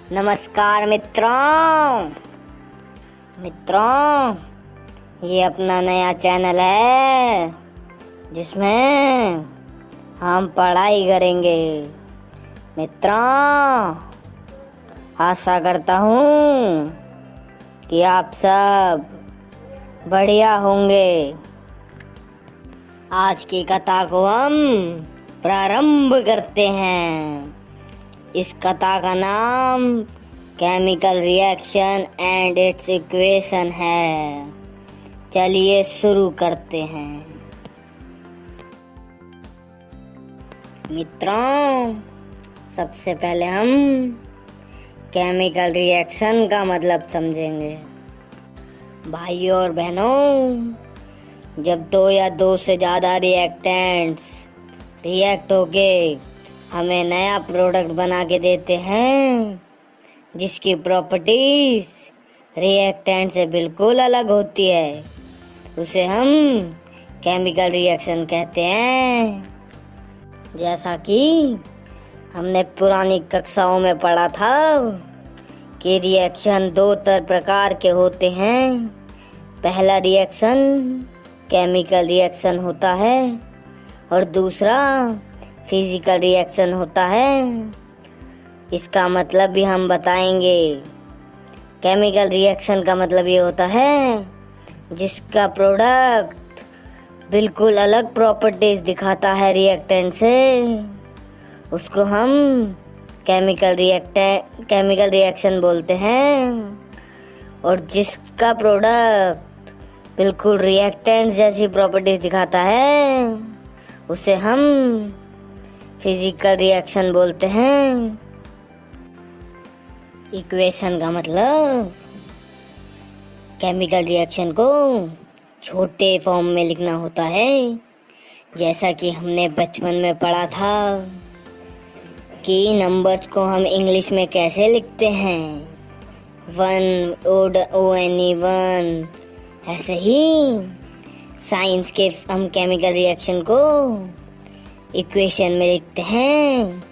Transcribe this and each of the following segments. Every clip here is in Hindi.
नमस्कार मित्रों। ये अपना नया चैनल है जिसमें हम पढ़ाई करेंगे। मित्रों, आशा करता हूँ कि आप सब बढ़िया होंगे। आज की कथा को हम प्रारंभ करते हैं। इस कथा का नाम chemical reaction and it's equation है। चलिए शुरू करते हैं। मित्रों, सबसे पहले हम केमिकल रिएक्शन का मतलब समझेंगे। भाइयों और बहनों, जब दो या दो से ज़्यादा रिएक्टेंट्स रिएक्ट होके हमें नया प्रोडक्ट बना के देते हैं जिसकी प्रॉपर्टीज रिएक्टेंट से बिल्कुल अलग होती है, उसे हम केमिकल रिएक्शन कहते हैं। जैसा कि हमने पुरानी कक्षाओं में पढ़ा था कि रिएक्शन दो प्रकार के होते हैं। पहला रिएक्शन केमिकल रिएक्शन होता है और दूसरा फिजिकल रिएक्शन होता है। इसका मतलब भी हम बताएंगे। केमिकल रिएक्शन का मतलब ये होता है जिसका प्रोडक्ट बिल्कुल अलग प्रॉपर्टीज दिखाता है रिएक्टेंट से, उसको हम केमिकल रिएक्शन बोलते हैं। और जिसका प्रोडक्ट बिल्कुल रिएक्टेंट जैसी प्रॉपर्टीज दिखाता है उसे हम फिजिकल रिएक्शन बोलते हैं। इक्वेशन का मतलब केमिकल रिएक्शन को छोटे फॉर्म में लिखना होता है। जैसा कि हमने बचपन में पढ़ा था कि नंबर्स को हम इंग्लिश में कैसे लिखते हैं, 1 ONE 1। ऐसे ही साइंस के हम केमिकल रिएक्शन को इक्वेशन में लिखते हैं।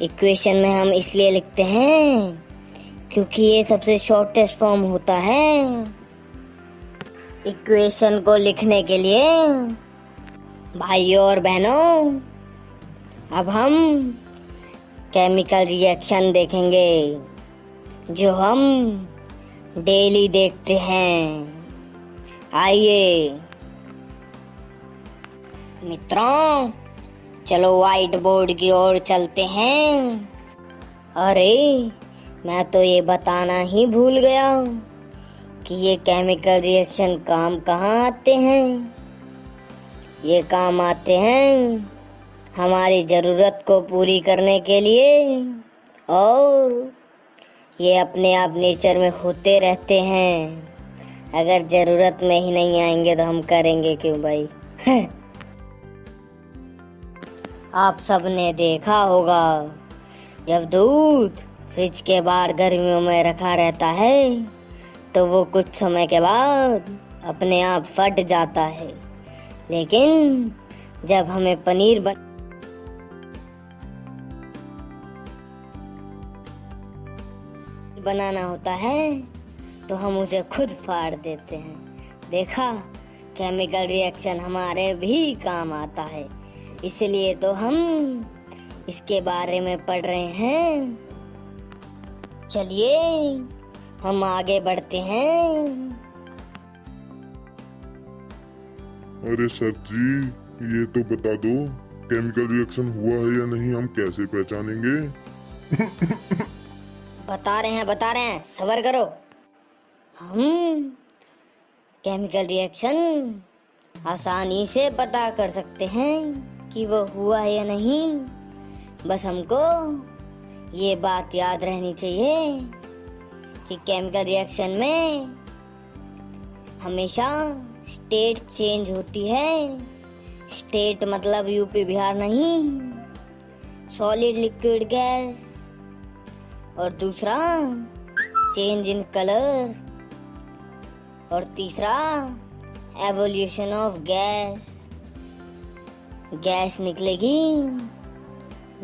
इक्वेशन में हम इसलिए लिखते हैं क्योंकि ये सबसे शॉर्टेस्ट फॉर्म होता है। इक्वेशन को लिखने के लिए भाइयों और बहनों, अब हम केमिकल रिएक्शन देखेंगे जो हम डेली देखते हैं। आइए मित्रों, चलो व्हाइट बोर्ड की ओर चलते हैं। अरे, मैं तो ये बताना ही भूल गया कि ये केमिकल रिएक्शन काम कहाँ आते हैं। ये काम आते हैं हमारी ज़रूरत को पूरी करने के लिए, और ये अपने आप नेचर में होते रहते हैं। अगर ज़रूरत में ही नहीं आएंगे तो हम करेंगे क्यों भाई। आप सबने देखा होगा जब दूध फ्रिज के बाहर गर्मियों में रखा रहता है तो वो कुछ समय के बाद अपने आप फट जाता है, लेकिन जब हमें पनीर बनाना होता है तो हम उसे खुद फाड़ देते हैं। देखा, केमिकल रिएक्शन हमारे भी काम आता है, इसलिए तो हम इसके बारे में पढ़ रहे हैं। चलिए हम आगे बढ़ते हैं। अरे सर जी, ये तो बता दो, केमिकल रिएक्शन हुआ है या नहीं, हम कैसे पहचानेंगे? बता रहे हैं, सब्र करो। हम केमिकल रिएक्शन आसानी से पता कर सकते हैं कि वो हुआ है या नहीं। बस हमको ये बात याद रहनी चाहिए कि केमिकल रिएक्शन में हमेशा स्टेट चेंज होती है। स्टेट मतलब यूपी बिहार नहीं, सॉलिड लिक्विड गैस। और दूसरा चेंज इन कलर। और तीसरा एवोल्यूशन ऑफ गैस। गैस निकलेगी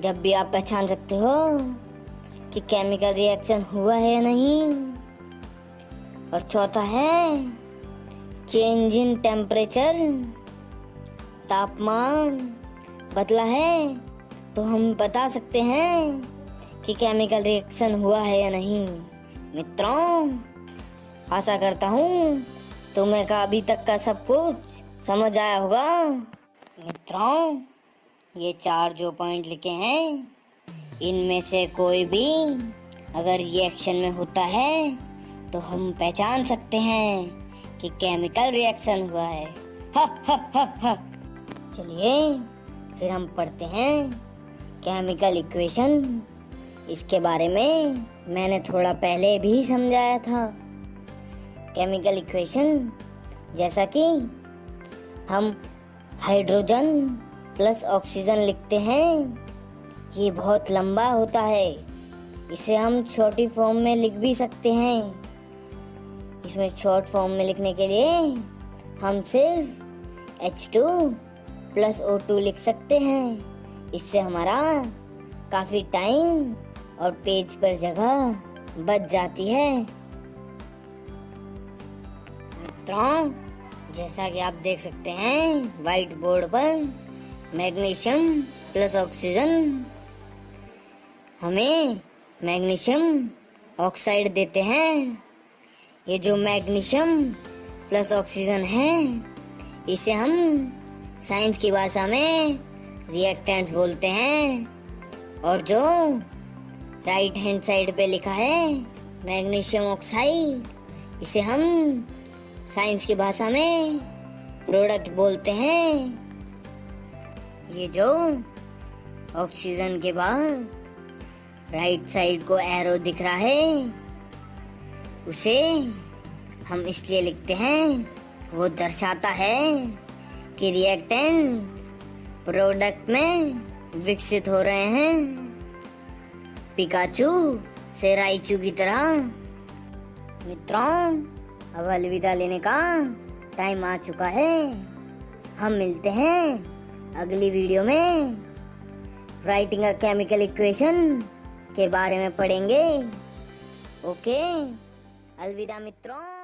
जब भी आप पहचान सकते हो कि केमिकल रिएक्शन हुआ है या नहीं। और चौथा है चेंज इन टेम्परेचर, तापमान बदला है तो हम बता सकते हैं कि केमिकल रिएक्शन हुआ है या नहीं। मित्रों, आशा करता हूँ तुम्हें का अभी तक का सब कुछ समझ आया होगा। मित्रों, ये 4 जो पॉइंट लिखे हैं, इनमें से कोई भी अगर रिएक्शन में होता है तो हम पहचान सकते हैं कि केमिकल रिएक्शन हुआ है। हा हा हा हा। चलिए फिर हम पढ़ते हैं केमिकल इक्वेशन। इसके बारे में मैंने थोड़ा पहले भी समझाया था। केमिकल इक्वेशन जैसा कि हम हाइड्रोजन प्लस ऑक्सीजन लिखते हैं, ये बहुत लंबा होता है। इसे हम छोटी फॉर्म में लिख भी सकते हैं। इसमें शॉर्ट फॉर्म में लिखने के लिए हम सिर्फ H2 प्लस O2 लिख सकते हैं। इससे हमारा काफी टाइम और पेज पर जगह बच जाती है। मित्रों, जैसा कि आप देख सकते हैं व्हाइट बोर्ड पर, मैग्नीशियम प्लस ऑक्सीजन हमें मैग्नीशियम ऑक्साइड देते हैं। ये जो मैग्नीशियम प्लस ऑक्सीजन है, इसे हम साइंस की भाषा में रिएक्टेंट्स बोलते हैं। और जो राइट हैंड साइड पे लिखा है मैग्नीशियम ऑक्साइड, इसे हम साइंस की भाषा में प्रोडक्ट बोलते हैं। ये जो ऑक्सीजन के बाद राइट साइड को एरो दिख रहा है, उसे हम इसलिए लिखते हैं, वो दर्शाता है कि रिएक्टेंट प्रोडक्ट में विकसित हो रहे हैं, पिकाचू से राइचू की तरह। मित्रों, अब अलविदा लेने का टाइम आ चुका है। हम मिलते हैं अगली वीडियो में। राइटिंग अ केमिकल इक्वेशन के बारे में पढ़ेंगे। ओके, अलविदा मित्रों।